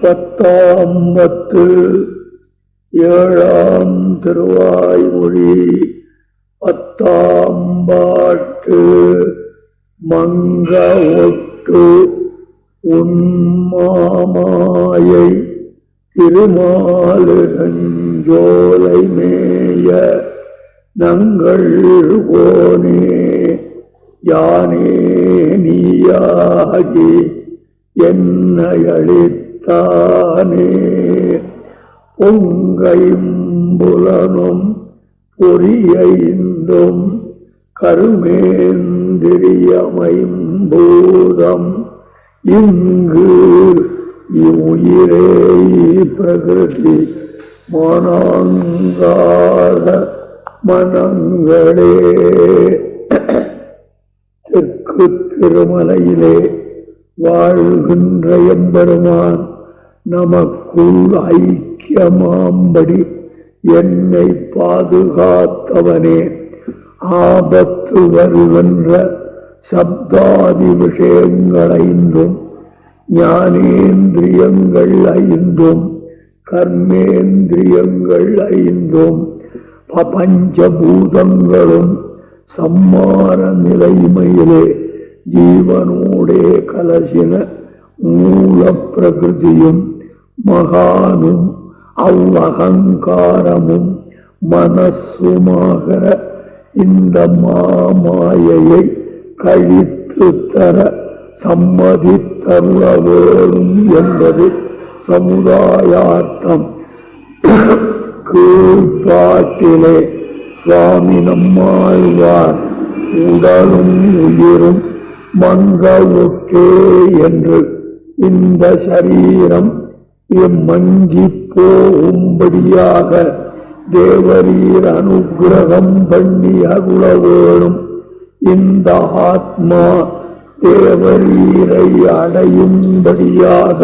பத்தாம்பத்து ஏழாம் திருவாய்மொழி பத்தாம்பாட்டு மங்க ஒட்டு உன்மாமாயை திருமாலு நஞ்சோலை மேய நங்கள் போனே யானே நீயாகி என்னை அளித்தானே பொங்கைம்புலனும் பொறியைந்தும் கருமேந்திரியமைம்பூதம் இங்கு உயிரே பிரகிருதி மனங்காத மனங்களே. தெற்கு திருமலையிலே வாழ்கின்ற எம்பெருமான் நமக்குள் ஐக்கியமாம்படி என்னை பாதுகாத்தவனே. ஆபத்து வருகின்ற சப்தாதி விஷயங்கள் ஐந்தும் ஞானேந்திரியங்கள் ஐந்தும் கர்மேந்திரியங்கள் ஐந்தும் பஞ்சபூதங்களும் சம்மார நிலைமையிலே ஜீவனோடே கலசின மூல பிரகிருதியும் மகானும் அவ்வகங்காரமும் மனசுமாகிற இந்த மாமாயையை கழித்து தர சம்மதித்தருள வேணும் என்பது சமுதாயார்த்தம். கீழ்பாட்டிலே சுவாமி நம்மாழ்வார் உடலும் உயிரும் மங்க ஒட்டே என்று இந்த சரீரம் மங்கி போகும்படியாக தேவரீர் அனுகிரகம் பண்ணி அருள வேணும். இந்த ஆத்மா தேவரீரை அடையும்படியாக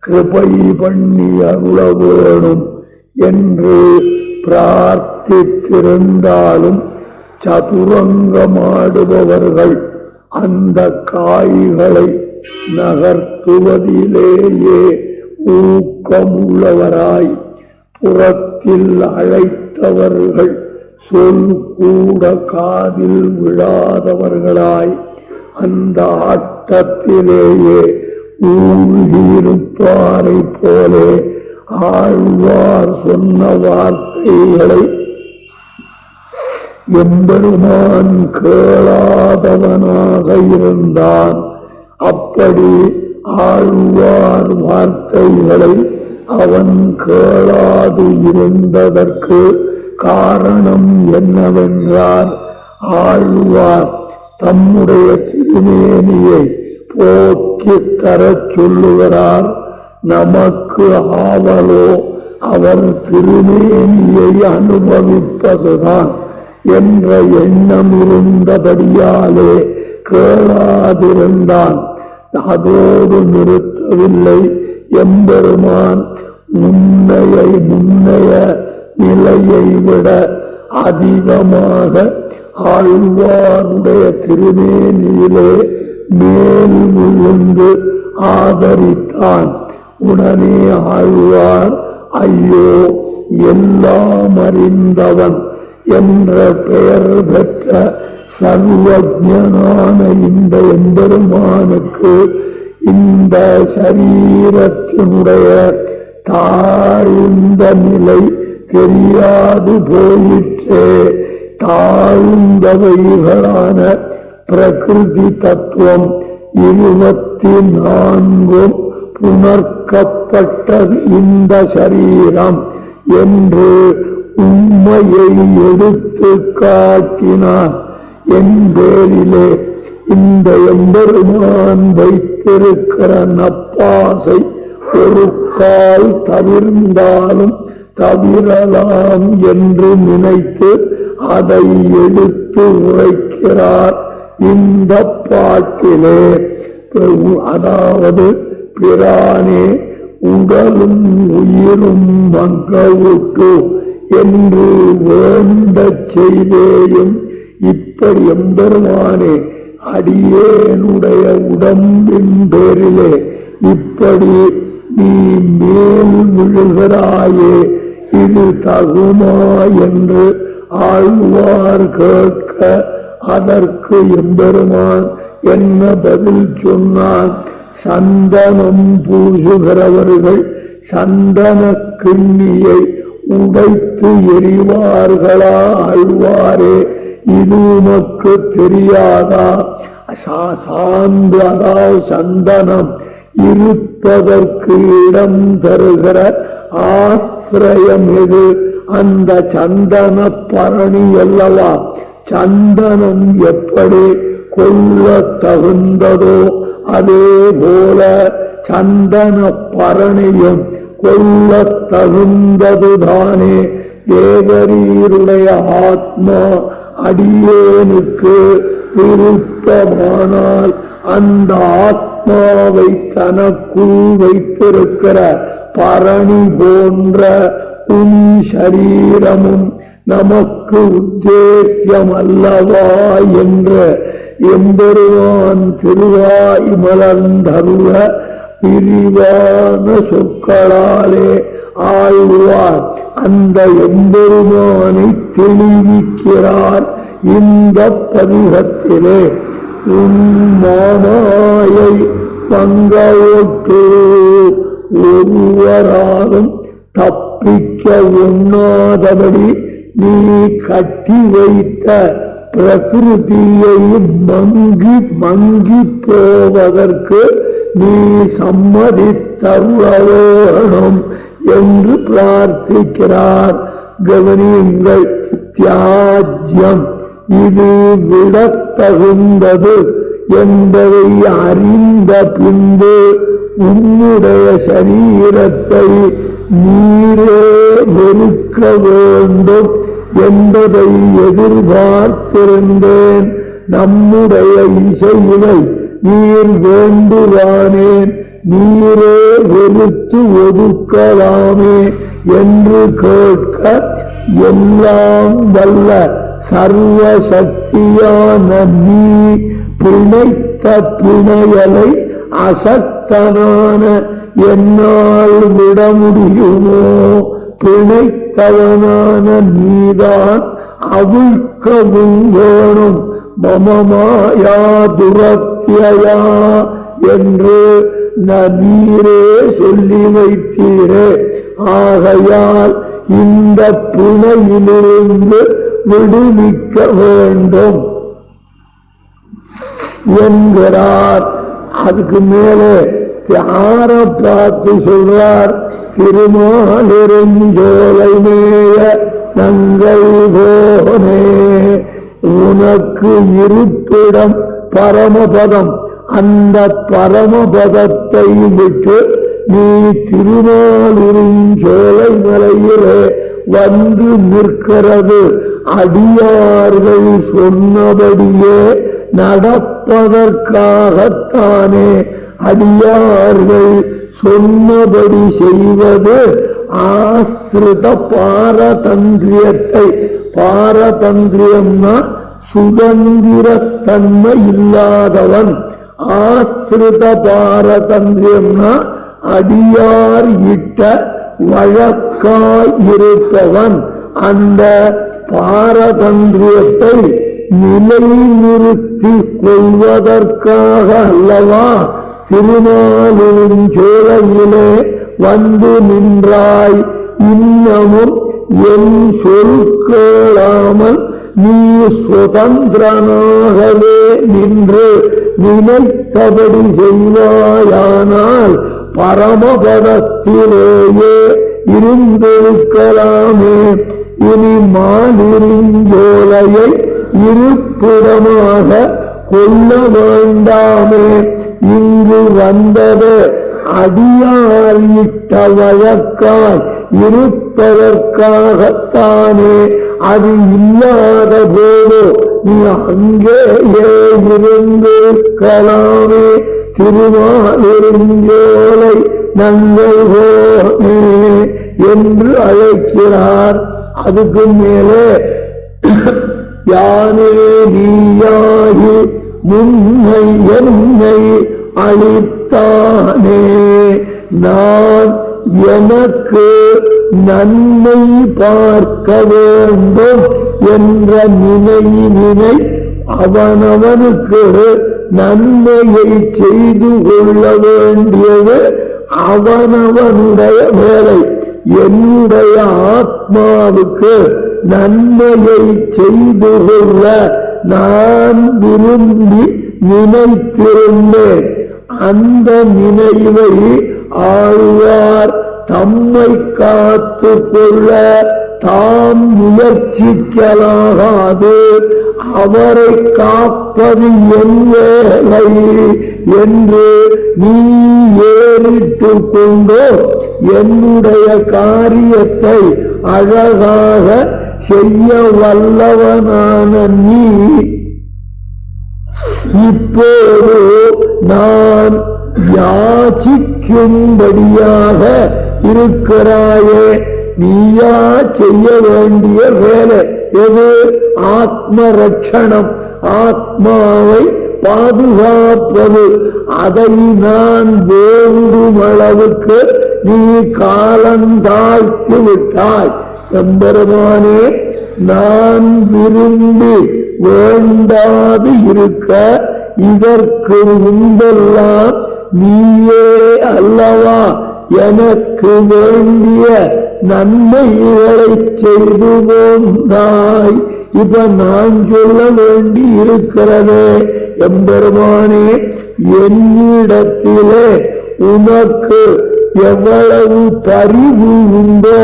கிருபை பண்ணி அருள வேணும் என்று பிரார்த்தித்திருந்தாலும் சதுரங்கமாடுபவர்கள் அந்த காய்களை நகர்த்துவதிலேயே ஊக்கமுள்ளவராய் புறத்தில் அழைத்தவர்கள் சொல் கூட காதில் விழாதவர்களாய் அந்த ஆட்டத்திலேயே ஊழ்கியிருப்பாரை போலே ஆழ்வார் சொன்ன வார்த்தைகளை எம்பெருமான் கேளாதவனாக இருந்தான். அப்படி ஆழ்வார் வார்த்தைகளை அவன் கேளாது இருந்ததற்கு காரணம் என்னவென்றால், ஆழ்வார் தம்முடைய திருமேனியை போக்கித் தரச் சொல்லுகிறார். நமக்கு ஆவலோ அவர் திருமேனியை அனுபவிப்பதுதான் என்ற எண்ணம் இருந்தபடியாலே கேளாதிருந்தான். அதோடு நிறுத்தவில்லை. எம்பெருமான் முன்னைய நிலையை விட அதிகமாக ஆழ்வாருடைய திருமேனியிலே மேல் விழுந்து ஆதரித்தான். உடனே ஆழ்வார், ஐயோ எல்லாம் அறிந்தவன் என்ற பெயர் பெற்ற சர்வஜனான இந்த எம்பெருமானுக்கு இந்த சரீரத்தினுடைய தாழ்ந்த நிலை தெரியாது போயிற்றே. தாழ்ந்தவைகளான பிரகிருதி தத்துவம் 24 புணர்க்கப்பட்டது இந்த சரீரம் என்று உண்மையை எடுத்து காட்டினார். என் பேரிலே இந்த எம்பெருமான் வைத்திருக்கிற நப்பாசை ஒரு கால் தவிர்ந்தாலும் தவிரலாம் என்று நினைத்து அதை எடுத்து உரைக்கிறார் இந்த பாட்டிலே. அதாவது, பிரானே உடலும் உயிரும் மங்க ஒட்டு என்று வேண்டச் செய்தேயும் இப்படி எம்பெருமானே அடியேனுடைய உடம்பின் பேரிலே இப்படி நீ மேல் விழுகிறாயே, இது தகுமா என்று ஆழ்வார் கேட்க அதற்கு எம்பெருமான் என்ன பதில் சொன்னான்? சந்தனம் பூசுகிறவர்கள் சந்தன கிண்ணியை உடைத்து எறிவார்களா ஆழ்வாரே? இது உமக்கு தெரியாதா? சாந்து அதாவது சந்தனம் இருப்பதற்கு இடம் தருகிற ஆசிரியம் எது? அந்த சந்தன பரணி அல்லவா? சந்தனம் எப்படி கொள்ள தகுந்ததோ அதே போல சந்தன பரணியும் கொள்ள தகுந்ததுதானே. தேவரீருடைய ஆத்மா அடியேனுக்கு விருப்பமானால் அந்த ஆத்மாவை தனக்குள் வைத்திருக்கிற பரணி போன்ற உன் சரீரமும் நமக்கு உத்தேசியம் அல்லவா என்று எம்பெருமான் திருவாய் மலர்ந்தருள விரிவான சொற்களாலே ஆழ்வார் அந்த எம்பெருமானை தெளிவிக்கிறார். இந்த பதிகத்திலே உன் மாமாயை பங்கோட்டு ஒருவராலும் தப்பிக்க உண்ணாதபடி நீ கட்டி வைத்த பிரகிருதியை மங்கி போவதற்கு நீ சம்மதித்தருளவேணும் என்று பிரார்த்திக்கிறார். கவனியுங்கள், தியாஜ்யம் இது விடத்தகுந்தது என்பதை அறிந்த பின்பு உன்னுடைய சரீரத்தை நீரே வெறுக்க வேண்டும் என்பதை எதிர்பார்த்திருந்தேன். நம்முடைய இசையினை நீர் வேண்டுவானேன், நீரே வெறுத்து ஒதுக்கலாமே என்று கேட்க எல்லாம் வல்ல சர்வ சக்தியான நீ பிணைத்த பிணையலை அசக்தனான என்னால் விட முடியுமோ? பிணைத்தவனான நீதான் அவிழ்க்கவும் வேணும். மமமாயா துரத்தியா என்று நீரே சொல்லி வைத்தீரே. ஆகையால் இந்த பிணையிலிருந்து விடுவிக்க வேண்டும் என்கிறார். அதுக்கு மேலே யார பார்த்து சொல்றார்? திருமாலிருஞ்சோலை மேய நங்கள் போனே, உனக்கு இருப்பிடம் பரமபதம். அந்த பரமபதத்தை விட்டு நீ திருமாலிருஞ்சோலை மலையிலே வந்து நிற்கிறது அடியார்கள் சொன்னபடியே நடப்பதற்காகத்தானே. அடியார்கள் சொன்னபடி செய்வது ஆசிரித பாரதந்திரியத்தை. பாரதந்திரியம்னா சுதந்திரத்தன்மை இல்லாதவன். ஆசிரித பாரதந்திரியம்னா அடியார் இட்ட வழக்காய் இருப்பவன். அந்த பாரதந்திரியத்தை நிலைநிறுத்தி கொள்வதற்காக அல்லவா திருமாலிருஞ்சோலையிலே வந்து நின்றாய். இன்னமும் என் சொல் கேளாமல் நீ சுதந்திரனாகவே நின்று நினைத்தபடி செய்வாயானால் பரமபதத்திலேயே இருந்திருக்கலாமே. இனி மாலிருஞ்சோலையை இருப்பிடமாக கொள்ள வேண்டாமே. இங்கு வந்தது அடியார் இட்ட வழக்கால் இருப்பதற்காகத்தானே. அது இல்லாத போது நீ அங்கேயே இருந்திருக்கலாமே. திருமாலிருஞ்சோலை நங்கள் போனே என்று அழைக்கிறார். அதுக்கு மேலே யானே நீயாகி முன்னை என்னை அளித்தானே. நான் எனக்கு நன்மை பார்க்க வேண்டும் என்ற நினை அவனவனுக்கு நன்மையை செய்து கொள்ள வேண்டியது அவனவனுடைய வேலை. என்னுடைய ஆத்மாவுக்கு நன்மையை செய்து கொள்ள நான் விரும்பி நினைத்திருந்தேன். அந்த நினைவை ஆழ்வார் தம்மை காத்து கொள்ள தாம் முயற்சிக்கலாகாது, அவரை காப்பது என் வேலை என்று நீ ஏறிட்டு கொண்டோ என்னுடைய காரியத்தை அழகாக செய்ய வல்லவனான நீ இப்போது நான் யாச்சிக்கும்படியாக இருக்கிறாயே, நீயா செய்ய வேண்டிய வேலை எது? ஆத்ம ரட்சணம், ஆத்மாவை பாதுகாப்பது. அதை நான் வேண்டும் அளவுக்கு நீ காலந்தாழ்த்தி விட்டாய். எம்பெருமானே, நான் விரும்பி வேண்டாது இருக்க இதற்கு முன்பெல்லாம் நீயே அல்லவா எனக்கு வேண்டிய நன்மைகளை செய்து போந்தாய். இப்ப நான் சொல்ல வேண்டி இருக்கிறதே எம்பெருமானே, என்னிடத்திலே உனக்கு எவ்வளவு பரிவு உண்டோ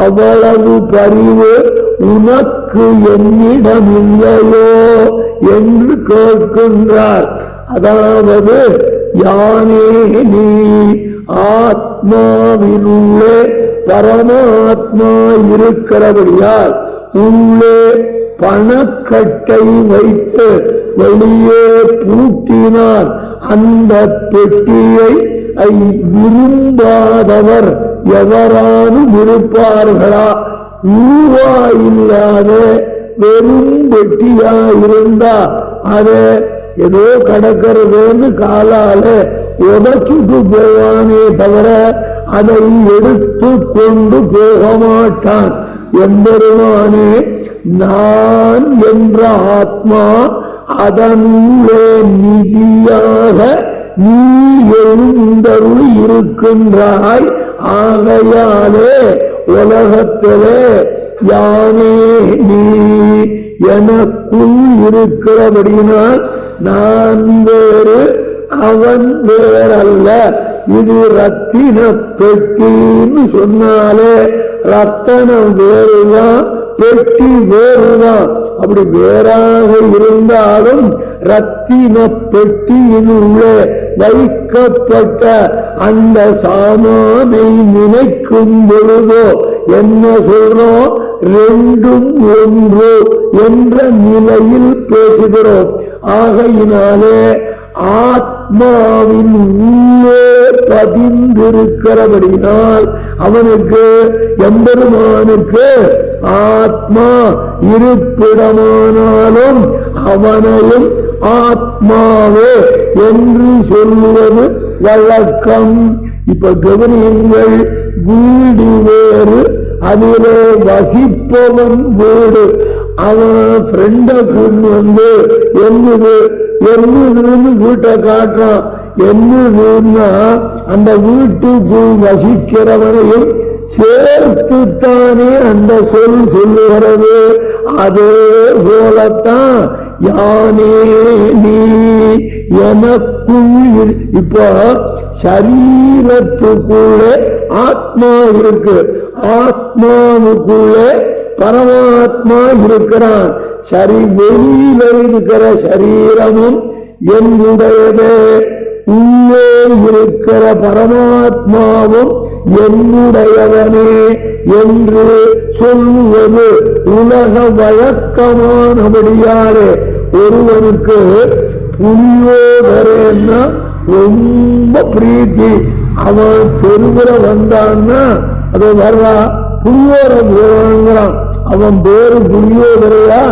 அவ்வளவு பரிவு உனக்கு என்னிடம் இல்லையோ என்று கேட்கின்றார். அதாவது யானே நீ ஆத்மாவினுள்ளே பரமாத்மா இருக்கிறபடியால் உள்ளே பணக்கட்டை வைத்து வெளியே பூட்டினார். அந்த பெட்டியை விரும்பாதவர் எவரானும் இருப்பார்களா? ரூபாயில்லாத வெறும் பெட்டியாயிருந்தா அதை ஏதோ கடக்கிறதுன்னு காலால உதச்சிட்டு போவானே தவிர அதை எடுத்து கொண்டு போக மாட்டான். எம்பெருமானே, நான் என்ற ஆத்மா அதனுள்ளே நிதியாக நீ எழுந்தருள் இருக்கின்றாய். ஆகையாலே உலகத்திலே யானே நீ எனக்குள் இருக்கிறபடினால் நான் வேறு அவன் வேறல்ல. இது ரத்தின பெட்டின்னு சொன்னாலே ரத்தனம் வேறுதான், பெட்டி வேறுதான். அப்படி வேறாக இருந்தாலும் ரத்தின பெட்டியினுள்ளே வைக்கப்பட்ட அந்த சாமானை நினைக்கும் பொழுதோ என்ன சொல்றோம்? ரெண்டும் ஒன்று என்ற நிலையில் பேசுகிறோம். ஆகையினாலே ஆத்மாவின் உள்ளே பதிந்திருக்கிறபடினால் அவனுக்கு எம்பெருமானுக்கு ஆத்மா இருப்பிடமானாலும் அவனையும் ஆத்மாவே என்று சொல்லுவது வழக்கம். இப்ப கவனியுங்கள், வீடு வேறு, அதிலே வசிப்பவன் வீடு. அவன் ஃப்ரெண்ட கொண்டு வந்து என்னதுன்னு வீட்டை காட்டுறான். என்னதுன்னா அந்த வீட்டுக்குள் வசிக்கிறவனையும் சேர்த்துத்தானே அந்த சொல் சொல்லுகிறது. அதே போலத்தான் யானே நீ எனக்குள். இப்போ சரீரத்துக்குள்ளே ஆத்மா இருக்கு, ஆத்மாவுக்குள்ளே பரமாத்மா இருக்கிறான். சரி, வெளியில இருக்கிற சரீரமும் என்னுடையதே, உள்ளே இருக்கிற பரமாத்மாவும் என்னுடையவனே என்று சொல்லுவது உலக வழக்கமானபடியாலே ஒருவனுக்கு புரியோதரேன்னா ரொம்ப பிரீத்தி. அவன் தெருவில் வந்தான்னா அதை வர்றா புரியோதரங்கிறான். அவன் பேரு புரியோதரையா,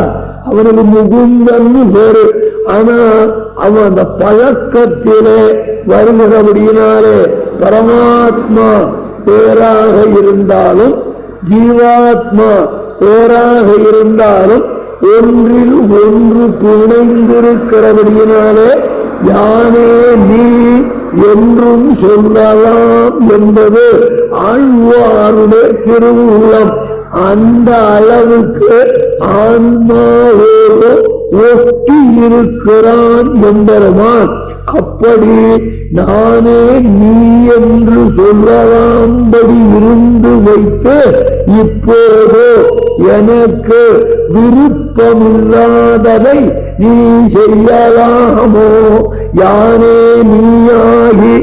அவனுக்கு முகுந்தன்னு பேரு. ஆனா அவன் அந்த பழக்கத்திலே வருகிறபடியினாலே பரமாத்மா பேராக இருந்தாலும் ஜீவாத்மா பேராக இருந்தாலும் ஒன்றில் ஒன்று பிணைந்திருக்கிறபடியினாலே யானே நீ என்றும் சொல்லலாம் என்பது ஆழ்வாருடைய திருவுள்ளம். அந்த அளவுக்கு ஆன்மாவோடு ஒட்டி இருக்கிறான் என்பதுதான். அப்படி நானே நீ என்று சொல்லலாம்படி இருந்து வைத்து இப்போது எனக்கு விருப்பமில்லாததை நீ செய்யலாமோ? யானே நீயாகி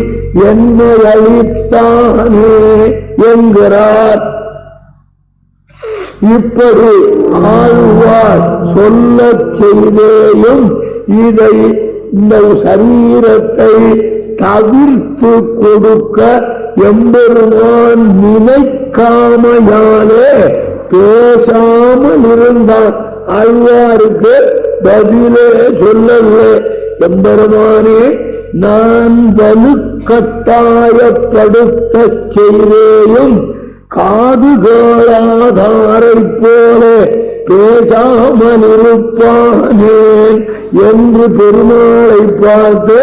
என்னை அழித்தானே என்கிறார். இப்படி ஆழ்வார் சொல்ல செய்தேயும் இதை இந்த சரீரத்தை தவிர்த்து கொடுக்க எம்பெருமான் நினைக்காமையாலே பேசாமல் இருந்தான். ஆழ்வாருக்கு பதிலே சொல்லவில்லை. எம்பெருமானே நான் வலுக்கட்டாயப்படுத்த செய்தேயும் காது கேளாதாரை போல பேசாமல் இருப்பானேன் என்று பெருமாளை பார்த்து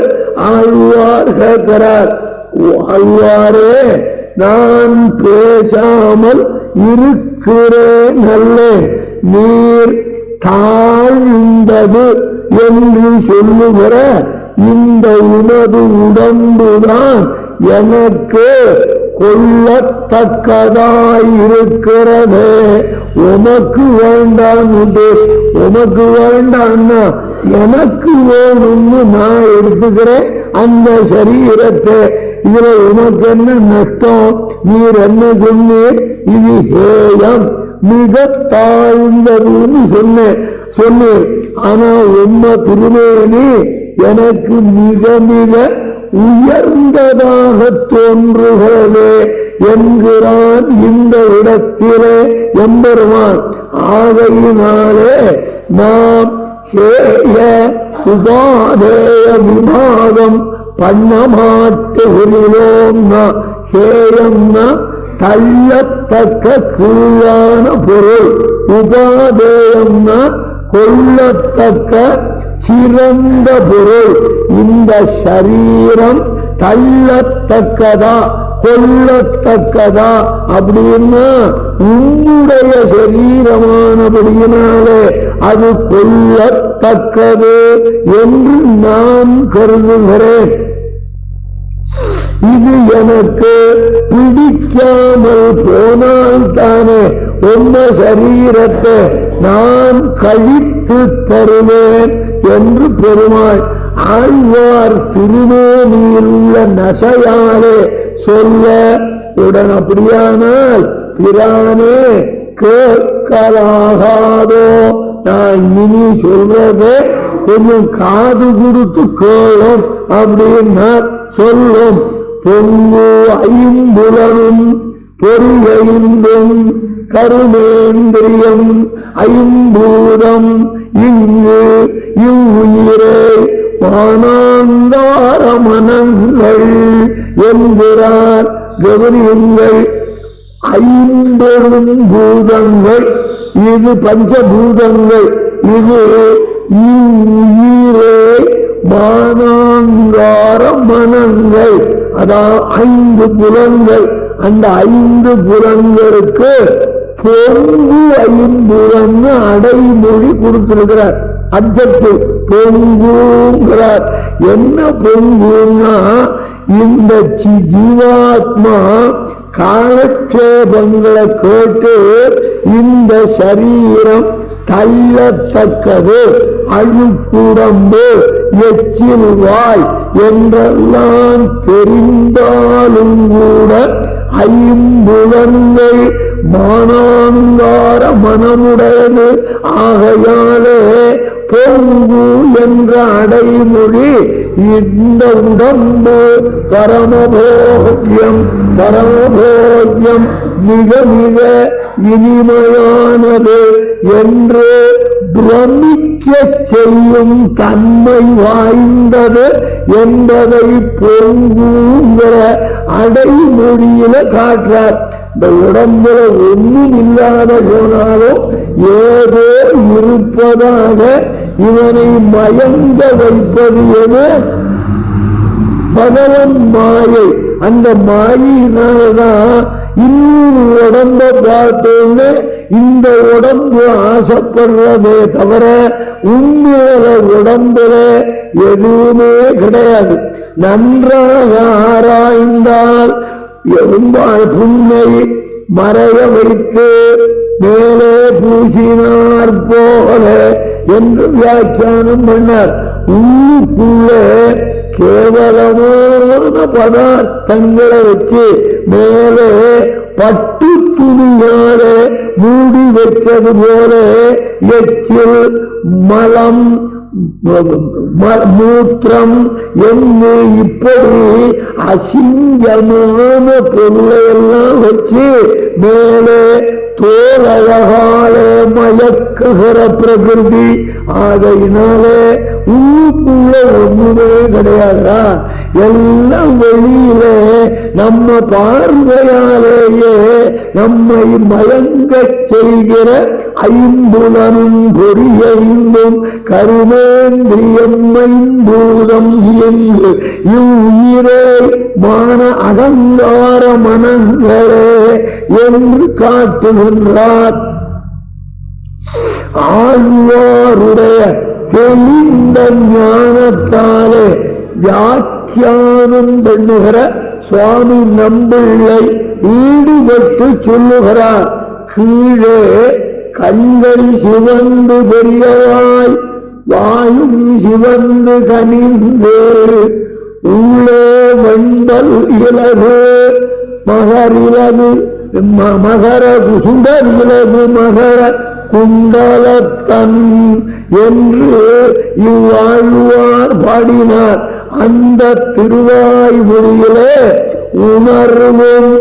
ஆழ்வார் கேட்கிறார். ஆழ்வாரே நான் பேசாமல் இருக்கிறேன் அல்ல, நீர் தாழ்ந்தது என்று சொல்லுகிற இந்த உனது உடம்புதான் எனக்கு கொள்ளத்தக்கதாயிருக்கிறது. உமக்கு வேண்டாம், உமக்கு வேண்டாம்னா எனக்கு வேணும்னு நான் எடுத்துக்கிறேன் அந்த சரீரத்தை. இதுல உனக்கு என்ன நஷ்டம்? நீர் என்ன சொன்னீர்? இது ஹேயம், மிக தாழ்ந்ததுன்னு சொன்னேன். ஆனா உம்ம திருமேனி எனக்கு மிக மிக உயர்ந்ததாக தோன்றுகிறது என்கிறான் இந்த இடத்திலே எம்பெருமான். ஆகையினாலே நாம் ஹேய உபாதேய விவாதம் பண்ண மாட்டுகிறோம்னா, ஹேயம்னா தள்ளத்தக்க கீழான பொருள், உபாதேயம்னா கொள்ளத்தக்க சிறந்த பொருள். இந்த சரீரம் தள்ளத்தக்கதா கொள்ளத்தக்கதா அப்படின்னா உன்னுடைய சரீரமானபடியினாலே அது கொள்ளத்தக்கது என்று நான் கருதுகிறேன். இது எனக்கு பிடிக்காமல் போனால் தானே உம்ம சரீரத்தை நான் கழித்து தருவேன் என்று பெருமாள் ஆழ்வார் திருமேனியில் உள்ள நசையாலே சொல்ல, உடன் அப்படியானால் பிரானே கேட்கலாகாதோ? நான் இனி சொல்றதே கொஞ்சம் காது கொடுத்து கேளும் அப்படின்னா சொல்லும். பொங்கு ஐம்புலனும் பொறியைந்தும் கருமேந்திரியம் ஐம்பூதம் இங்கு இவ்வுயிரே வானாந்தார மனங்கள் என்கிறார். கவனியுங்கள், ஐம்பெரும் பூதங்கள், இது பஞ்சபூதங்கள், இது இவ்வுயிரே வானாங்கார மனங்கள், அதான் 5 புலன்கள். அந்த 5 புலன்களுக்கு பொங்கு ஐம்புலன்னு அடைமொழி கொடுத்திருக்கிறார். அப்ஜெக்டிவ் பொங்குங்கிறார். என்ன பொங்குன்னா, இந்த ஜீவாத்மா காலக்ஷேபங்களை கேட்டு இந்த சரீரம் தள்ளத்தக்கது, அழுக்குடம்பு, எச்சில் வாய் என்றெல்லாம் தெரிந்தாலும் கூட ஐம்புலன்கள் மானாங்கார மனமுடையது. ஆகையாலே பொங்கு என்ற அடைமொழி இந்த உடம்பு பரமபோக்கியம், பரமபோக்கியம் மிக மிக இனிமையானது என்று பிரமிக்க செய்யும் தன்மை வாய்ந்தது என்பதை பொங்குங்கிற அடைமொழியில காட்டுறார். இந்த உடம்புல ஒன்றும் இல்லாத போனாலும் ஏதோ இருப்பதாக இவனை மயங்க வைப்பது என பகவன் மாயை. அந்த மாயினால்தான் இன்னொரு உடம்ப பார்த்தோன்னு இந்த உடம்பு ஆசைப்படுறதே தவிர உண்மையில உடம்புல எதுவுமே கிடையாது. நன்றாக ஆராய்ந்தால் எறும்பால் புண்ணை மறைய வைத்து மேலே பூசினார் போல என்று வியாக்கியானம் பண்ணார். உள்ளுக்குள்ள கேவலமான பதார்த்தங்களை வச்சு மேலே பட்டு துணியால மூடி வச்சது போல எச்சில் மலம் மூத்திரம் என்று இப்படி அசிங்கமான பொருளை எல்லாம் வச்சு மேலே தோலழகாலே மயக்குகிற பிரகிருதி. ஆகையினாலே உள்ளுக்குள்ள ஒண்ணுமே கிடையாதா, எல்லாம் வெளியில நம்ம பார்வையாலேயே நம்மை மயங்க செய்கிற ஐம்புலனும் பொறியைந்தும் கருமேந்திரியம் ஐம்பூதம் என்று இவ்வுயிரே மான அகங்கார மனங்களே என்று காட்டுகின்றார். ஆழ்வாருடைய தெளிந்த ஞானத்தாலே வியாக்கியானம் பண்ணுகிற சுவாமி நம்பிள்ளை ஈடுபட்டு சொல்லுகிறார். கீழே கண்கள் சிவந்து பெரியவாய் வாயும் சிவந்து கனிந்து உள்ளே வெண்பல் இலகு மகரிலகு மகர சுடர் இலகு மகர குண்டலத்தன் என்று இவ்வாழ்வார் பாடினார். அந்த திருவாய்மொழியிலே உணர்வும்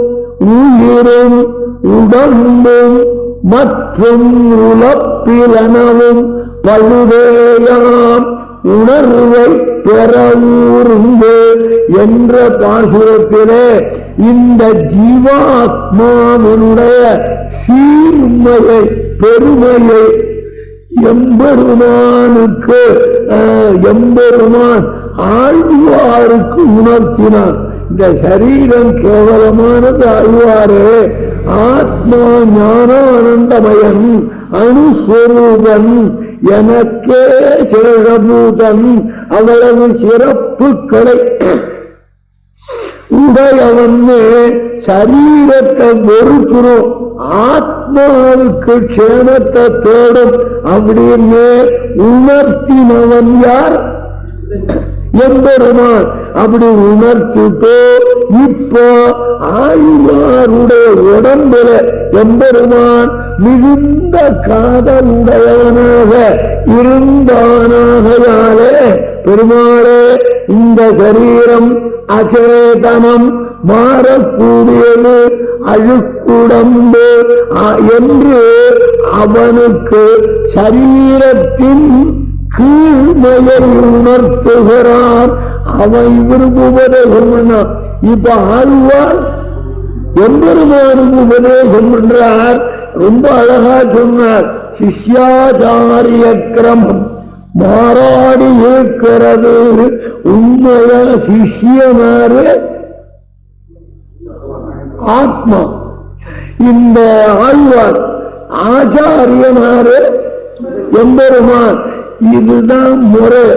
உயிரும் உடம்பும் மற்றும் உலப்பிலனவும் பழுதேயாம் உணர்வை பெறவூர்ந்து என்ற பாசுரத்திலே இந்த ஜீவாத்மாவினுடைய சீர்மையை பெருமையை எம்பெருமானுக்கு எம்பெருமான் ஆழ்வாருக்கு உணர்த்தினார். இந்த சரீரம் கேவலமானது ஆழ்வாரே, ஆத்மா ஞானானந்தமயன் அணுஸ்வரூபன் எனக்கே சிறபூதன் அவ்வளவு சிறப்புகளை உடையவன் சரீரத்தை வெறுக்கிறோம், ஆத்மாவுக்கு க்ஷேமத்தை தேடும் அப்படின்னு உணர்த்தினவன் யார்? எம்பெருமான். அப்படி உணர்த்திட்டோ இப்போ ஆழ்வாருடைய உடம்புல எம்பெருமான் மிகுந்த காதலுடையவனாக இருந்தானாகையாலே பெருமாளே இந்த சரீரம் அச்சேதனம் மாறக்கூடியது அழுக்குடம்பு என்று அவனுக்கு சரீரத்தின் கீழ்மையை உணர்த்துகிறார். அவன் விரும்புவதேசம் பண்ணார். இப்ப ஆழ்வார் எம்பெருமானுக்கு உபதேசம் பண்றார். ரொம்ப அழகா சொன்னார். சிஷ்யாச்சாரிய கிரமம் மாறாடி இருக்கிறது. உண்மையா சிஷ்யனாரு ஆத்மா. இந்த ஆழ்வார் ஆச்சாரியனாரு எம்பெருமான். இதுதான் முறை.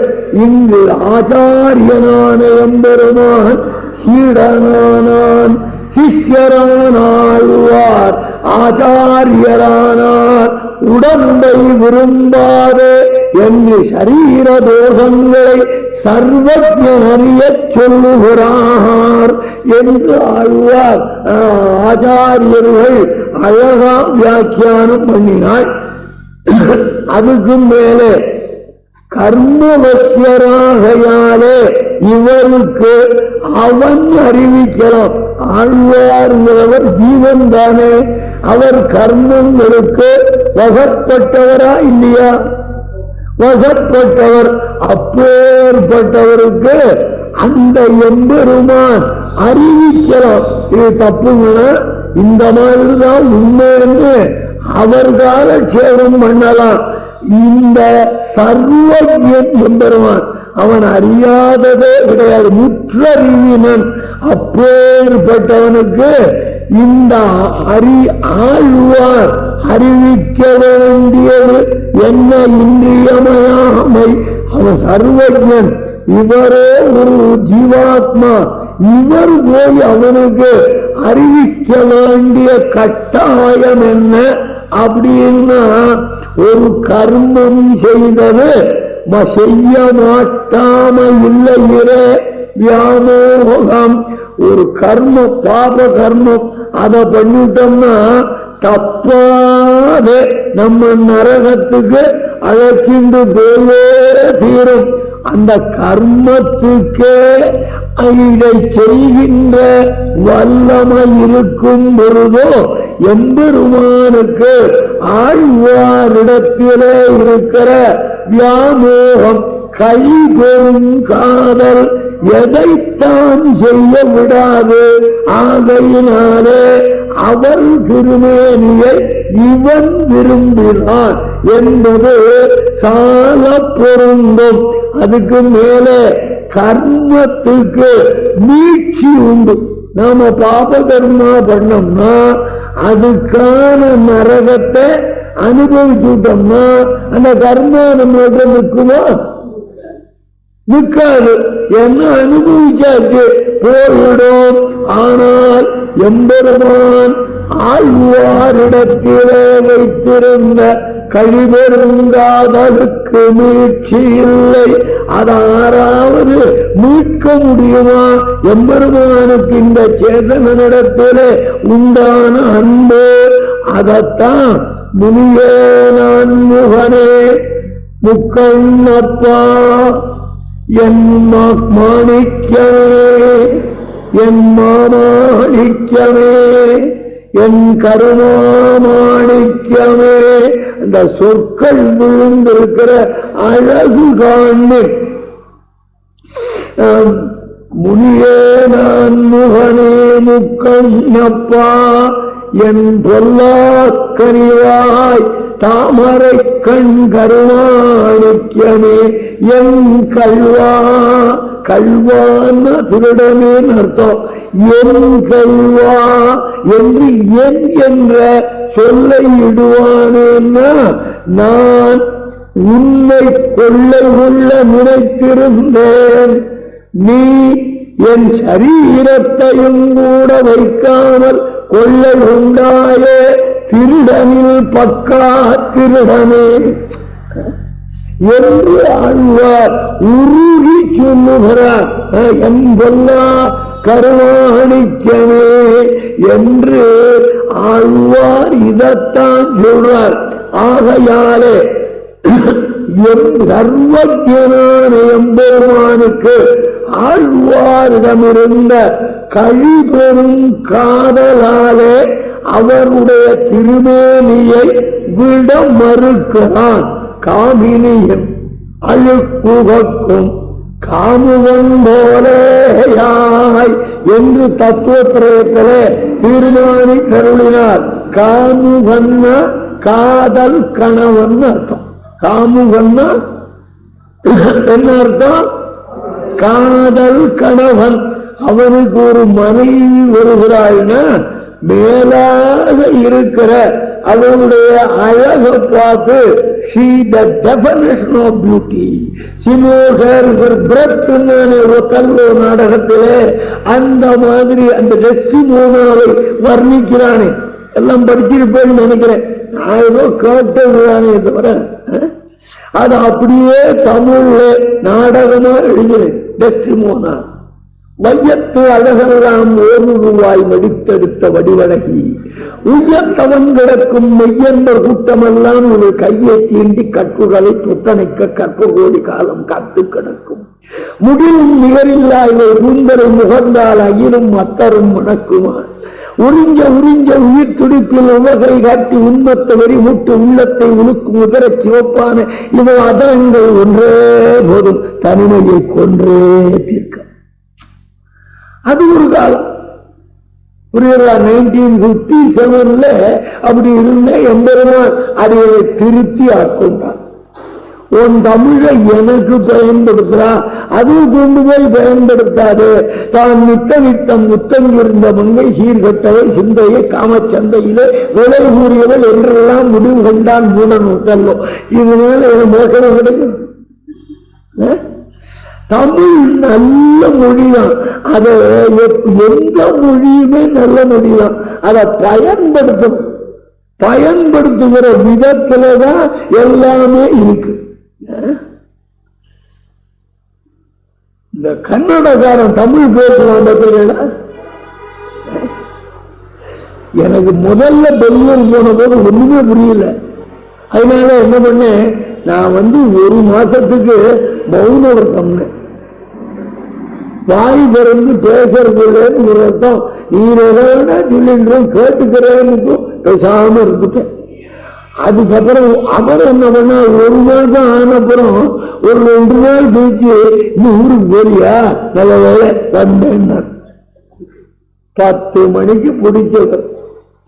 இங்கு ஆச்சாரியனான எம்பெருமான் சீடனானான், சிஷ்யரானாழ்வார் ஆச்சாரியரானார். உடம்பை விரும்பாதே என்று சரீர தோஷங்களை சர்வஜன் அறிய சொல்லுகிறார் என்று ஆழ்வார் ஆச்சாரியர்கள் அழகா வியாக்கியானம் பண்ணினார். அதுக்கு மேலே கர்மவசியராகையாலே இவருக்கு அவன் அறிவிக்கலாம். ஆழ்வார்கிறவர் ஜீவன் தானே, அவர் கர்மங்களுக்கு வசப்பட்டவரா இல்லையா? வசப்பட்டவர். அப்பேற்பட்டவருக்கு அந்த எம்பெருமான் அறிவிக்கலாம். இது தப்புங்கன்னா இந்த மாதிரிதான் உண்மைன்னு அவர் காலட்சேபம் பண்ணலாம். இந்த சர்வஜன் எம்பெருமான் அவன் அறியாததே கிடையாது, முற்றறிவினன். அப்பேற்பட்டவனுக்கு இந்த ஆழ்வார் அறிவிக்க வேண்டியது என்ன இன்றியமையாமை? அவன் சர்வஜன், இவரே ஒரு ஜீவாத்மா. இவர் போய் அவனுக்கு அறிவிக்க வேண்டிய கட்டாயம் என்ன அப்படின்னா, ஒரு கர்மம் செய்தது செய்ய மாட்டாம இல்லையிலே வியாமோகம். ஒரு கர்மம், பாப கர்மம், அதை பண்ணிட்டோம்னா தப்பாத நம்ம நரகத்துக்கு அழைச்சிட்டு போயே தீரும். அந்த கர்மத்துக்கே இதை செய்கின்ற வல்லமை இருக்கும் பொழுதோ எம்பெருமானுக்கு ஆழ்வாரிடத்திலே இருக்கிற வியாமோகம், கை பெரும் காதல் எதைத்தான் செய்ய விடாது. ஆகையினாலே அவர் திருமேனியை இவன் விரும்பினான் என்பது சால பொருந்தும். அதுக்கு மேலே கர்மத்துக்கு மீட்சி உண்டு. நாம பாப கர்மா பண்ணோம்னா அதுக்கான நரகத்தை அனுபவிச்சுட்டோம்னா அந்த கர்மா நம்மகிட்ட நிற்குமா? நிற்காது. என்ன அனுபவிச்சாச்சு, போய்விடும். ஆனால் எம்பெருமான் ஆழ்வாரிடத்திலே வைத்திருந்த கழிவெருங்காதலுக்கு மீட்சி இல்லை. அதாராவது மீட்க முடியுமா? எம்பெருமானுக்கு இந்த சேதனிடத்திலே உண்டான அன்பு. அதத்தான் முனியே நான் முகனே முக்கண்ணப்பா என் மாணிக்கமே, என் மாணிக்கமே, என் கருணாமாணிக்கமே. அந்த சொற்கள் விழுந்திருக்கிற அழகு காண்பு. முனியே நான் முகனே முக்கண்ணப்பா என் பொல்லாக்கனிவாய் தாமரை கண் கருணாணிக்கமே, என் கல்வா. கல்வான திருடமே அர்த்தம். என் கல்வா என்று என் என்ற சொல்லை இடுவானேன்னா, நான் உன்னை கொள்ளை கொள்ள நினைத்திருந்தேன். நீ என் சரீரத்தையும் கூட வைக்காமல் கொள்ளை கொண்டாயே. திருடனில் பக்கா திருடனே என்று ஆழ்வார் உருகி சொல்லுகிறார். என் பொல்லா கருணாணிக்கமே என்று ஆழ்வார் இதைத்தான் சொல்றார். ஆகையாலே சர்வஜனான எம்பெருமானுக்கு ஆழ்வாரிடமிருந்த கழிபெரும் காதலாலே அவருடைய திருமேனியை விட மறுக்கிறான். காமினியன் அழுக்குகக்கும் காமுவன் போலேயாய் என்று தத்துவத்திரயத்திலே தீர்மானி கருளினார். காமுகன்ன காதல் கணவன் அர்த்தம். காமுகன்ன என்ன அர்த்தம்? காதல் கணவன். அவனுக்கு ஒரு மனைவி வருகிறாள்னா மேலாக இருக்கிற அவனுடைய அழகை பார்த்து she the definition of beauty. She knows her breath. ஒத்தல்லோ நாடகத்திலே அந்த மாதிரி அந்த டெஸ்டிமோனாவை வர்ணிக்கிறானே. எல்லாம் படிச்சிருப்பேன்னு நினைக்கிறேன். நான் ஏதோ கேட்டதுதானே தவிர அது அப்படியே தமிழ்ல நாடகமா எழுதுறேன். டெஸ்டிமோனா வையத்து அழகெல்லாம் 1 ரூபாய் மடித்தெடுத்த வடிவழகி உயர்த்தவன் கிடக்கும் மெய்யன்பர் கூட்டமெல்லாம் ஒரு கையை தீண்டி கற்புகளை தொட்டணைக்க கற்பு கோடி காலம் காத்து கிடக்கும். முடிவும் நிகரில்லா இவை கூந்தலை முகந்தால் அகிலும் அத்தரும் மணக்குமார். உறிஞ்ச உறிஞ்ச உயிர் துடிப்பில் உவகை காட்டி உண்மத்த வரி மூட்டு உள்ளத்தை உழுக்கும் உதர சிவப்பான இவள் அதரங்கள் ஒன்றே போதும் தனிமையை கொன்றே தீர்க்க. அது ஒரு காலம். புரியுதா? 1957 அப்படி இருந்த எம்பெருமான் அதை திருத்தி ஆட்கொண்டார். உன் தமிழை எனக்கு பயன்படுத்துறா, அது கொண்டு போய் பயன்படுத்தாது. தான் நித்த நித்தம் முத்தங்கிருந்த மங்கை சீர்கட்டவள் சிந்தையை காமச்சந்தையிலே விலை கூறியவள் என்றெல்லாம் முடிவு கண்டால் மூடன் செல்லும். இதனால மோசம் கிடைக்கும். தமிழ் நல்ல மொழிதான். அதை எந்த மொழியுமே நல்ல மொழிதான். அதை பயன்படுத்துகிற விதத்துலதான் எல்லாமே இருக்கு. இந்த கன்னடக்காரன் தமிழ் பேசுவான் பார்த்தீங்களா? எனக்கு முதல்ல பெங்களூர் போன போது ஒண்ணுமே புரியல. அதனால என்ன பண்ணேன், நான் ஒரு மாசத்துக்கு மௌன விரதம்னு வாய் திறந்து பேசுறதுன்னு ஒரு அர்த்தம். நீர் எதனா சொல்லின்றோம் கேட்டுக்கிறேன்னு பேசாம இருந்துட்டேன். அதுக்கப்புறம் அவர் என்ன பண்ண, ஒரு மாசம் ஆனப்புறம் ஒரு 2 நாள் கழிச்சு இன்னும் ஊருக்கு போறியா, நல்ல வேலை வந்தேன். 10 மணிக்கு பிடிச்சவர்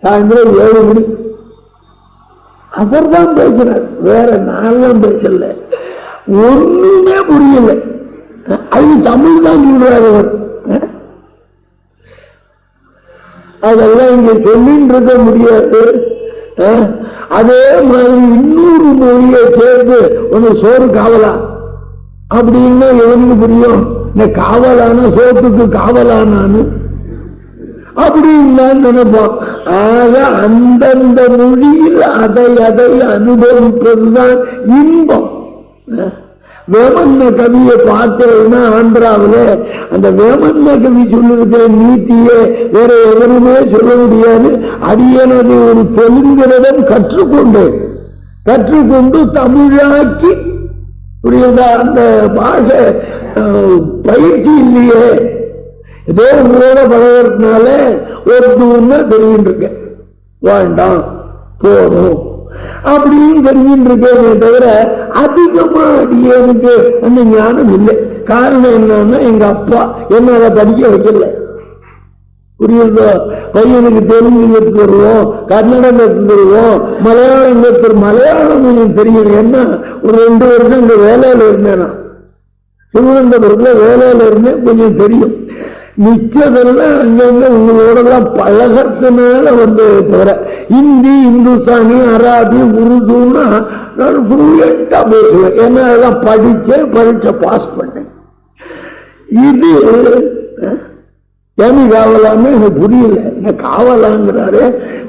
சாயந்தரம் 7 மணி அவர் தான் பேசுறார், வேற நான்லாம் பேசல. ஒண்ணுமே புரியல. அது தமிழ் தான் சொல்றார் அவர். அதெல்லாம் இங்க சொல்லிட்டு இருக்க முடியாது. அதே மாதிரி இன்னொரு மொழியை சேர்த்து ஒன்னு சோறு காவலா அப்படின்னா எவனுக்கு புரியும்? இந்த காவலான சோத்துக்கு காவலானான்னு அப்படின்னு நினைப்போம். ஆக அந்தந்த மொழியில் அதை அனுபவிப்பதுதான் இன்பம். வேமன்ன கவியை பார்த்தேன்னா ஆந்திராவில் அந்த வேமன்ன கவி சொல்லிருக்கிற நீத்தியே வேற எவருமே சொல்ல முடியாது. அடியனது ஒரு தெலுங்கிடம் கற்றுக்கொண்டு தமிழாக்கி, புரியுதா? அந்த பாஷை பயிற்சி இல்லையே, ஏதோ உங்களோட பழகிறதுனால ஒருத்தவங்க தெரிஞ்சுட்டு இருக்கேன், வேண்டாம் போதும் அப்படின்னு தெரிஞ்சுட்டு இருக்கேனே தவிர அதிகமா அடியனுக்கு அந்த ஞானம் இல்லை. காரணம் என்னன்னா, எங்க அப்பா என்ன அதை படிக்க வைக்கல. புரியுதோ? பையனுக்கு தெலுங்கு கற்று தருவோம், கன்னடம் கற்று தருவோம், மலையாளம் கற்று. மலையாளம் எனக்கு தெரியும். என்ன, ஒரு 2 வருஷம் இந்த வேலையில இருந்தேன். நான் திருவனந்தபுரத்துல வேலையில இருந்தேன், கொஞ்சம் தெரியும். மிச்சதெல்லாம் அங்கங்க உங்களோடலாம் பழகிறதுனால தவிர ஹிந்தி, இந்துஸ்தானி, அராபி, உருதுன்னா நான் ஃப்ளூயண்டா பேசுவேன். ஏன்னா அதெல்லாம் படிச்சேன், பரீட்சை பாஸ் பண்ணேன். இது ஏமி காவலான்னு எனக்கு புரியல. என்ன காவலாங்கிறாரு,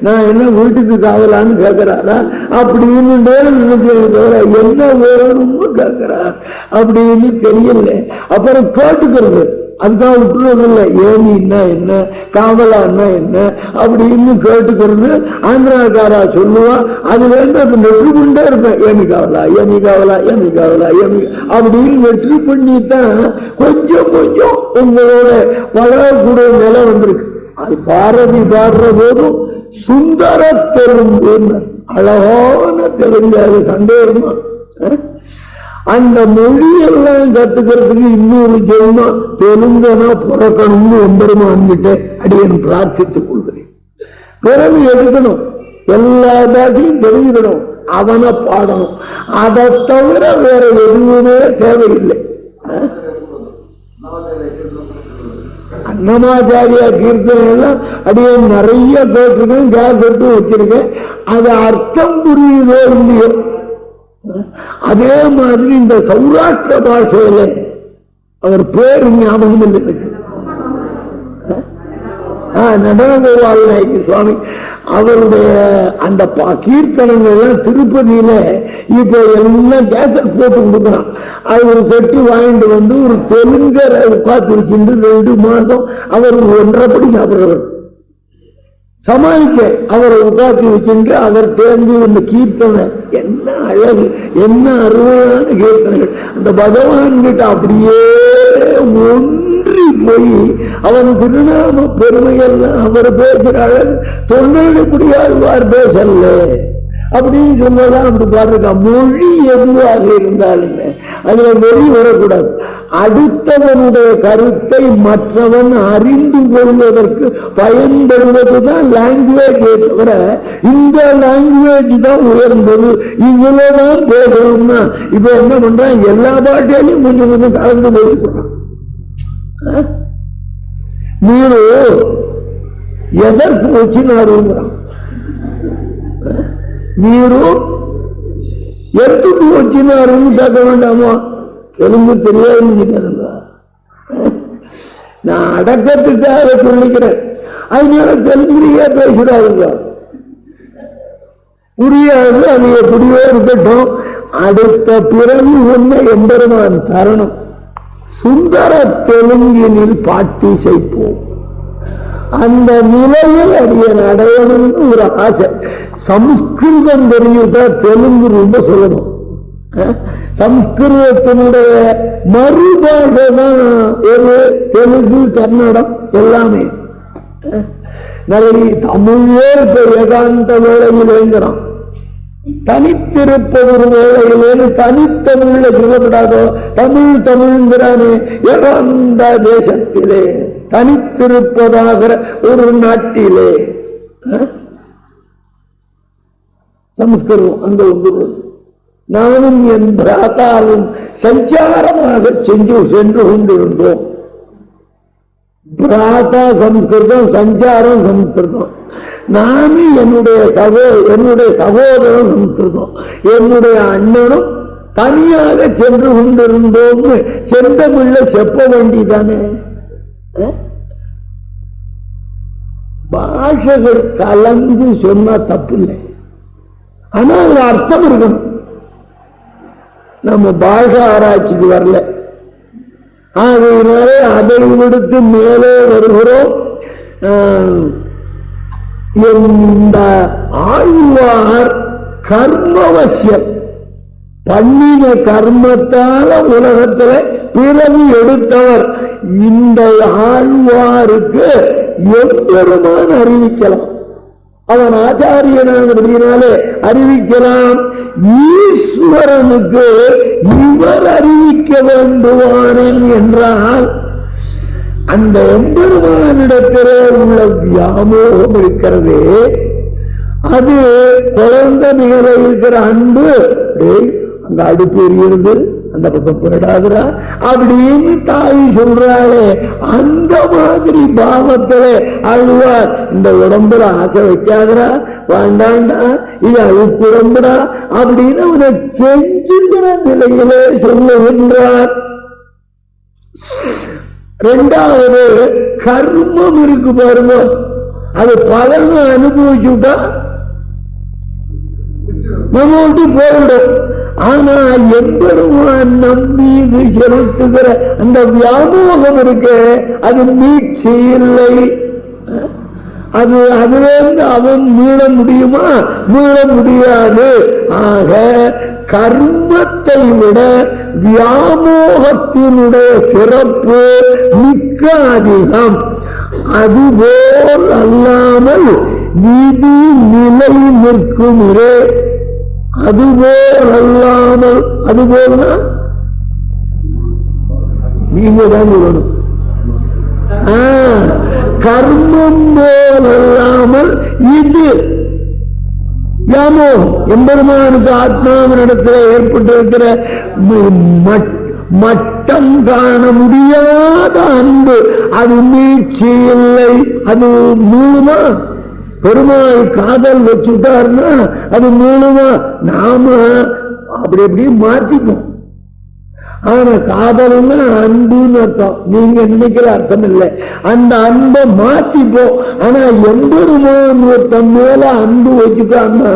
நான் என்ன வீட்டுக்கு காவலான்னு கேட்கிறாரா அப்படின்னு தவிர என்ன வேணும்னு கேட்கிறார் அப்படின்னு தெரியல. அப்புறம் கேட்டுக்கிறது, அதுதான் விட்டுறதில்லை. ஏமின்னா என்ன, காவலான்னா என்ன அப்படின்னு கேட்டுக்கிறது. ஆந்திராக்காரா சொல்லுவா, அது வேண்டு அது நெற்றி கொண்டே இருப்பேன். ஏமி காவலா, ஏமி காவலா, ஏமி காவலா, ஏமி அப்படின்னு நெற்றி பண்ணித்தான் கொஞ்சம் கொஞ்சம் உங்களோட வளரக்கூடிய நிலை வந்திருக்கு. அது பாரதி பாடுற போதும் சுந்தர தெலுங்கு, அழகான தெலுங்கு. அது சந்தேகமா? அந்த மொழியெல்லாம் கத்துக்கிறதுக்கு இன்னொரு ஜென்மம் தெலுங்கனா பிறக்கணும்னு எம்பெருமான் கிட்ட அடியன் பிரார்த்தித்துக் கொள்கிறேன். பிறகு எடுக்கணும், எல்லா தாட்டியும் தெரிஞ்சுக்கணும், அவனை பாடணும். அதை தவிர வேற எதுவுமே தேவையில்லை. அன்னமாச்சாரியா கீர்த்தனை எல்லாம் அடியன் நிறைய கேட்டிருக்கேன், கேசட்டு வச்சிருக்கேன். அது அர்த்தம் புரியுதோ இல்லையோ. அதே மாதிரி இந்த சௌராஷ்டிர பாஷையில அவர் பேர் ஞாபகம் இல்லை எனக்கு, நடனகோபால் நாயக்கு சுவாமி, அவருடைய அந்த கீர்த்தனங்கள் திருப்பதியில இப்ப எல்லாம் கேசட் போட்டு கொடுக்குறான். அது ஒரு செட்டு வாங்கிட்டு ஒரு தெலுங்கரை உட்காந்து வச்சுட்டு 2 மாசம் அவர் 1.5 படி சாப்பிடுறவர் சமாளிச்சேன். அவரை உட்காந்து வச்சுட்டு அவர் தேர்ந்து இந்த கீர்த்தனை என்ன அழகு, என்ன அருமையான கீர்த்தனைகள். அந்த பகவான் கிட்ட அப்படியே ஒன்று குன்றி போய் அவன் திருநாம பெருமையெல்லாம் அவர் பேசுற அழகு தொண்டெழுப்படியாழ்வார் பேசல அப்படின்னு சொல்லலாம். அப்படி பாருங்க, மொழி எதுவாக இருந்தாலும் அதுல வெளி வரக்கூடாது. அடுத்தவனுடைய கருத்தை மற்றவன் அறிந்து கொள்வதற்கு பயன்படுவதுதான் லாங்குவேஜ் தவிர இந்த லாங்குவேஜ் தான் உயர்ந்தது, இவ்வளவுதான் பேசணும்னா இப்ப என்ன பண்றான், எல்லா பாட்டையும் கொஞ்சம் கொஞ்சம் கலந்து பேசிக்கிறான். நீரு எதற்கு வச்சுனாருங்கிறான், நீரு எதுக்கு வச்சினாருன்னு கேட்க வேண்டாமா? தெலுங்கு தெரியாது. நான் அடக்கத்துக்காக சொல்லிக்கிறேன், அதனால தெலுங்குலயே பேசுறாருங்க. புரியாது, அது எப்படியோ இருக்கட்டும். அடுத்த பிறகு ஒண்ணு எம்பெருமான் தரணும். சுந்தர தெலுங்கினில் பாட்டி செய்ப்போம். அந்த நிலையில் அடியன் அடையணும்னு ஒரு ஆசை. சம்ஸ்கிருதம் தெரிஞ்சுட்டா தெலுங்கு ரொம்ப சொல்லணும். சம்ஸ்கிருதத்தினுடைய மறுபாடு தான் எது, தெலுங்கு கன்னடம் எல்லாமே. நிறைய தமிழே இப்ப ஏகாந்த வேளையிலேங்கிறான். தனித்திருப்ப ஒரு வேளையிலேன்னு தனித்தமிழ்ல சொல்லப்படாதோ, தமிழ் தமிழ்ங்கிறானே. ஏகாந்த தேசத்திலே தனித்திருப்பதாக ஒரு நாட்டிலே சமஸ்கிருதம் அங்க வந்து நானும் என் பிராதாவும் சஞ்சாரமாக சென்று கொண்டிருந்தோம். பிராதா சம்ஸ்கிருதம், சஞ்சாரம் சம்ஸ்கிருதம். நானும் என்னுடைய சகோதரன் சம்ஸ்கிருதம், என்னுடைய அண்ணனும் தனியாக சென்று கொண்டிருந்தோம்னு செந்தமிழ்ல செப்ப வேண்டிதானே. பாஷைகள் கலந்து சொன்னா தப்பு இல்லை, ஆனா அது அர்த்தம் இருக்கணும். நம்ம பாஷா ஆராய்ச்சிக்கு வரல, அதனால அதை விடுத்து மேலே வருகிறோம். இந்த ஆழ்வார் கர்மவசியம் பண்ணின கர்மத்தால உலகத்துல பிறவி எடுத்தவர். இந்த ஆழ்வாருக்கு எம்பெருமான் அறிவிக்கலாம், அவன் ஆச்சாரியனாலே அறிவிக்கலாம். ஈஸ்வரனுக்கு இவர் அறிவிக்க வேண்டுவானேன் என்றால் அந்த எம்பெருமானிடத்திலே உள்ள வியாமோகம் இருக்கிறது. அது குழந்தை மேல இருக்கிற அன்பு, அந்த அடுப்பு எரியுது, அந்த பக்கம் போயிடாதுரா அப்படின்னு தாய் சொல்றாளே, அந்த மாதிரி பாவத்துல அழுவார். இந்த உடம்புல ஆசை வைக்காதரா, வேண்டாண்டா, இது அழுப்பு உடம்புடா அப்படின்னு அவனை கெஞ்சுகிற நிலையிலே சொல்லுகின்றார். இரண்டாவது கர்மம் இருக்கு பாருங்க, அது பலனை அனுபவிச்சுட்டா நம்ம விட்டு போயிடும். ஆனா எம்பெருமான் நம்பீது செலுத்துகிற அந்த வியாமோகம் இருக்கு, அது மீட்சி இல்லை. அதுலேருந்து அவன் மீள முடியுமா? மீள முடியாது. ஆக கர்மத்தை விட வியாமோகத்தினுடைய சிறப்பு மிக்க அதிகம். அதுபோல் அல்லாமல் நீதி நிலை நிற்கும். அதுபோல் அல்லாமல், அதுபோல்னா நீங்க தான் சொல்லணும். கர்மம் போல் அல்லாமல் இது வியாமோகம். எம்பெருமானுக்கு ஆத்மாவினிடத்தில் ஏற்பட்டிருக்கிற மட்டம் காண முடியாத அன்பு, அது மீட்சி இல்லை. அது மூலமா பெருமாள் காதல் வச்சுட்டாருன்னா அது மூலமா நாம அப்படி எப்படி மாற்றிப்போம். ஆனா காதல்னா அன்புன்னு அர்த்தம், நீங்க நினைக்கிற அர்த்தம் இல்லை. அந்த அன்பை மாற்றிப்போம். ஆனா எம்பெருமான் ஒருத்தன் மேல அன்பு வச்சுட்டான்னா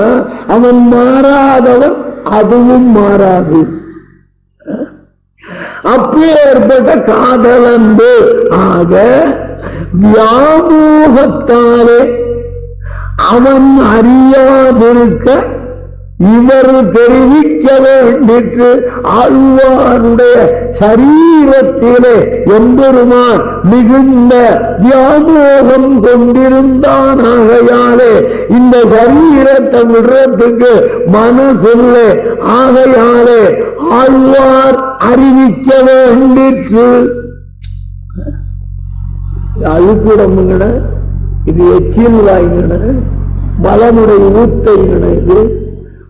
அவன் மாறாதவன், அதுவும் மாறாது. அப்பேற்பட்ட காதல் அன்பு. ஆக வியாமோகத்தாலே அவன் அறியாதிருக்க இவர் தெரிவிக்க வேண்டிற்று ஆழ்வாருடைய சரீரத்திலே எம்பெருமான் மிகுந்த வியாமோகம் கொண்டிருந்தான். ஆகையாலே இந்த சரீரத்தை விடுறதுக்கு மனசில்லை. ஆகையாலே ஆழ்வார் அறிவிக்க வேண்டிற்று. அழுக்குடம்புங்கட, இது எச்சில் வாய்ங்கட, மலமுடைய ஊத்தைங்கட, இது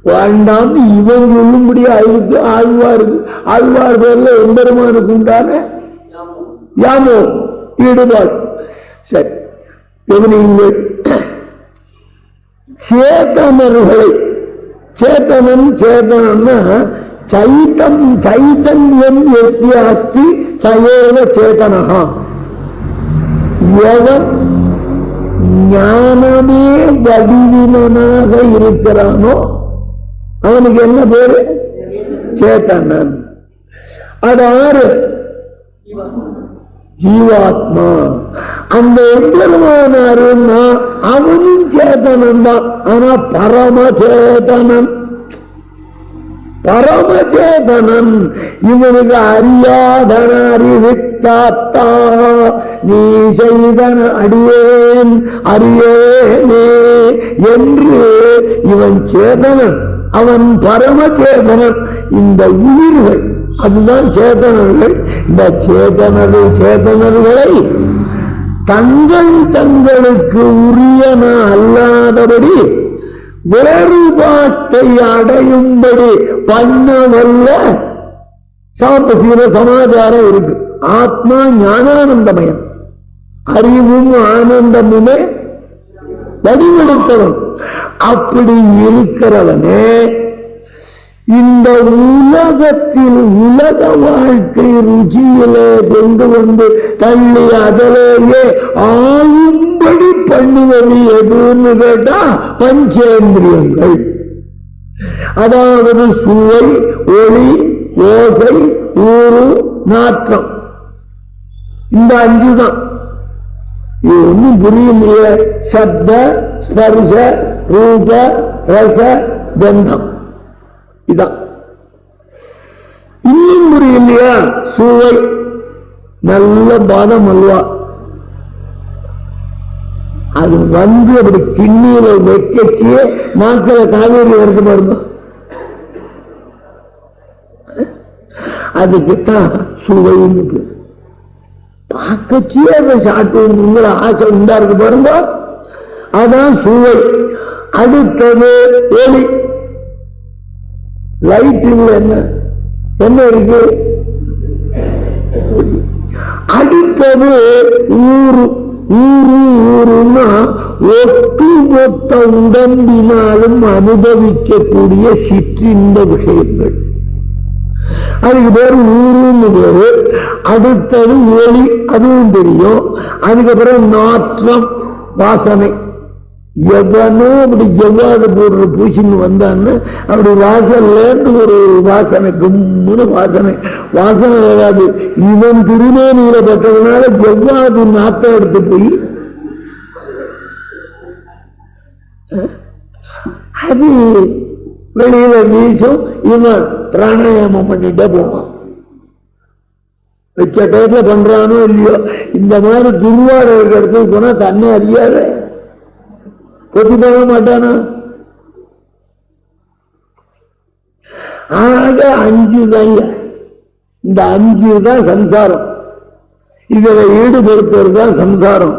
வேண்டாம். இவன் சொல்லும்படி ஆழ்வார் பேர்ல எம்பெருமானுக்கு உண்டான யாமோ ஈடுபாடு. சரி, கவனியுங்கள். சேத்தனர்களை, சேத்தனம்னா சைத்தன்யம் எஸ்ய அஸ்தி சயேவ சேதனஹா. எவன் ஞானமே வடிவினனாக இருக்கிறானோ அவனுக்கு என்ன பேரு? சேத்தனன். அது ஆறு ஜீவாத்மா. அந்த எம்பெருமானாருன்னா அவனும் சேத்தனன் தான். ஆனா பரமசேதனன், பரமசேதனன். இவனுக்கு அறியாதன அறிவித்தாத்தா நீ செய்தன அடியேன் அறியேனே என்று இவன் சேதனன், அவன் பரமசேதனன். இந்த உயிர்கள் அதுதான் சேதனர்கள். இந்த சேதனர்களை தங்கள் தங்களுக்கு உரியன அல்லாதபடி வேறுபாட்டை அடையும்படி பண்ணவல்ல சாப்பசீர சமாச்சாரம் இருக்கு. ஆத்மா ஞானானந்தமயம், அறிவும் ஆனந்தமுமே வடிவெடுத்தவன். அப்படி இருக்கிறவனே இந்த உலகத்தில் உலக வாழ்க்கை ருச்சியிலே கொண்டு வந்து தள்ளி அதிலேயே ஆளும்படி பண்ணுவது எதுன்னு கேட்டா பஞ்சேந்திரியங்கள். அதாவது சுவை, ஒளி, ஓசை, ஊறு, நாற்றம், இந்த அஞ்சு தான். இது ஒன்னும் புரியலையே. சப்த, ஸ்பர்ஷ, ரூப, ரச, கந்தம், இதான். இன்னும் புரியலையா? சுவை, நல்ல பாதம் அல்வா, அது வந்து அப்படி கிண்ணியில வைக்கச்சியே நாக்கில காவேரி வருது பாருங்க, அதுக்குத்தான் சுவைன்னு பார்க்கச்சியே அதை சாப்பிட்டு ஆசை உண்டா இருக்கு பாருங்க, அதான் சுவை. அடுத்தது ஒளி, லைட்டில் என்ன இருக்கு? அடுத்தது ஊரு. ஊருன்னா ஒட்டுமொத்த உடம்பினாலும் அனுபவிக்கக்கூடிய சிற்றின்ப விஷயங்கள், அதுக்கு பேரு ஊருன்னு பேரு. அடுத்தது ஒளி, அதுவும் தெரியும். அதுக்கப்புறம் நாற்றம், வாசனை. எவனோ அப்படி ஜவ்வாது போடுற பூச்சின்னு வந்தான்னு அப்படி வாசல்ல ஒரு வாசனை, கும்முன்னு வாசனை வராது. இவன் திருநேனியில பட்டதுனால ஜவ்வாது நாட்டம் எடுத்து போய் அது வெளியில வீசும். இவன் பிராணாயாமம் பண்ணிட்டே போவான். வச்ச டயத்துல பண்றானோ இல்லையோ, இந்த மாதிரி துர்வாட இடத்துக்கு போனா தன்னை அறியாத கொத்தி போக மாட்டானா? ஆக அஞ்சு தான். இந்த அஞ்சு தான் சம்சாரம். இதுல ஈடுபடுத்துறது தான் சம்சாரம்.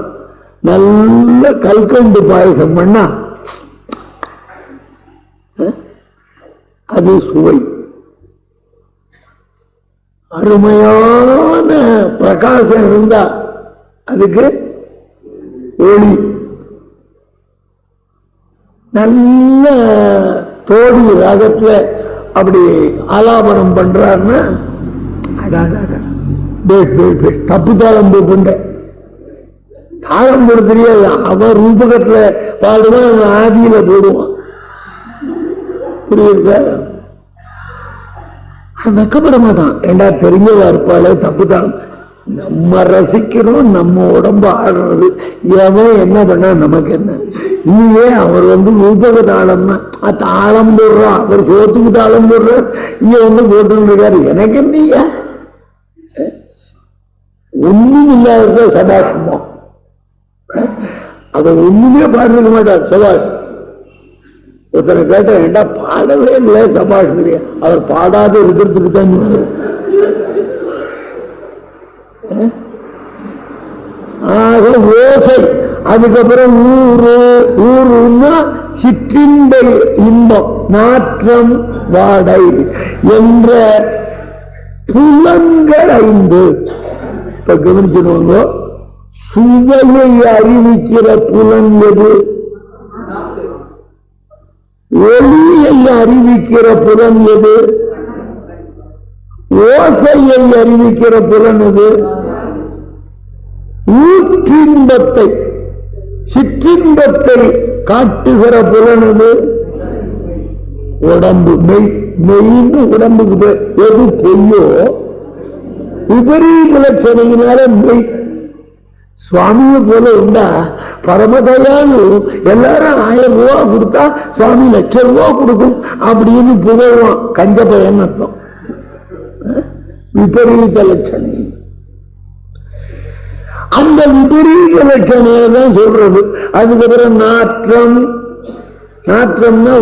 நல்ல கல்கண்டு பாயசம் பண்ணா அது சுவை. அருமையான பிரகாசம் இருந்தா அதுக்கு ஒளி. நல்ல தோடி ராகத்துல அப்படி ஆலாபனம் பண்றாருன்னா தப்பு தாளம் போட்டு தாளம் போட தெரியாது. அவன் ரூபகத்துல பாடுவான், ஆதியில போடுவான். புரியுது? வெக்கப்பட மாட்டான். ஏண்டா தெரிஞ்சவா இருப்பாளே தப்பு தாளம். நம்ம ரசிக்கிறோம், நம்ம உடம்பு ஆடுறது. எவன் என்ன பண்ணா நமக்கு என்ன? இல்லையே அவர் ரூபக தாளம்னா தாளம் போடுறான், அவர் சோத்துக்கு தாளம் போடுறார், இங்க போட்டு இருக்காரு. எனக்கு நீங்க ஒண்ணும் இல்லாத சபாஷமா அவர் ஒண்ணுமே பாடிருக்க மாட்டார். சபாஷ் ஒருத்தனை கேட்ட ஏண்டா பாடவே இல்லை சபாஷ், அவர் பாடாத இருக்கிறதுக்கு தான். ஆக ஓசை, அதுக்கப்புறம் ஊரு, ஊருன்னா சிற்றின்ப இன்பம், நாற்றம், வாடை என்ற புலன்கள் 5. இப்ப கவனிச்சுடுவாங்க, சுவையை அறிவிக்கிற புலன் எது? ஒளியை அறிவிக்கிற புலன் எது? ஓசையை அறிவிக்கிற புலன் எது? ஊற்றின்பத்தை, சிற்றின்பத்தை காட்டுகிற புலனது உடம்பு. மெய்ன்னு உடம்புக்கு எது பொய்யோ விபரீத லட்சணையினால மெய். சுவாமியை போல உண்டா பரமதயானு, எல்லாரும் 1000 ரூபா கொடுத்தா சுவாமி 1,00,000 ரூபா கொடுக்கும் அப்படின்னு புகழ்வான். கஞ்ச பயன் அர்த்தம். விபரீத லட்சணை, அந்த விபரீத லட்சணையதான் சொல்றது. அதுக்கப்புறம் நாற்றம், நாற்றம்னா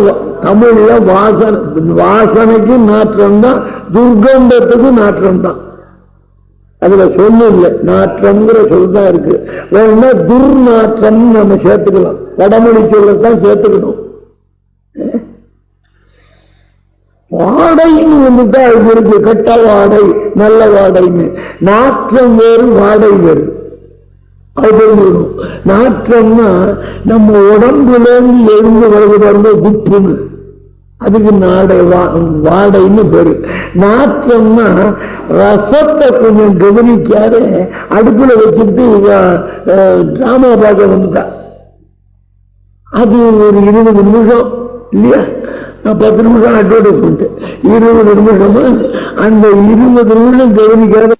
தமிழ்ல வாசனை, வாசனைக்கு நாற்றம் தான், துர்கந்தத்துக்கு நாற்றம் தான். அதுல சொல்லு இல்லை, நாற்றம்ங்கிற சொல்தான் இருக்கு. வேணும்னா துர்நாற்றம் நம்ம சேர்த்துக்கலாம், வடமொழி சொல்லத்தான் சேர்த்துக்கணும். வாடைன்னு வந்துட்டா அது இருக்கு, கெட்ட வாடை நல்ல வாடைன்னு. நாற்றம் வேறு வாடை வேறு. அது நாற்றம்னா நம்ம உடம்புல எழுந்து வருது பாருங்க குப்புன்னு, அதுக்கு வாடைன்னு பேரு. நாற்றம்னா ரசத்தை கொஞ்சம் கவனிக்காத அடுப்புல வச்சுட்டு டிராமா பார்க்க வந்துட்டா, அது ஒரு 20 நிமிஷம் இல்லையா, 10 நிமிஷம் அட்வர்டைஸ்மெண்ட், 20 நிமிஷம். அந்த 20 நிமிஷம் கவனிக்காத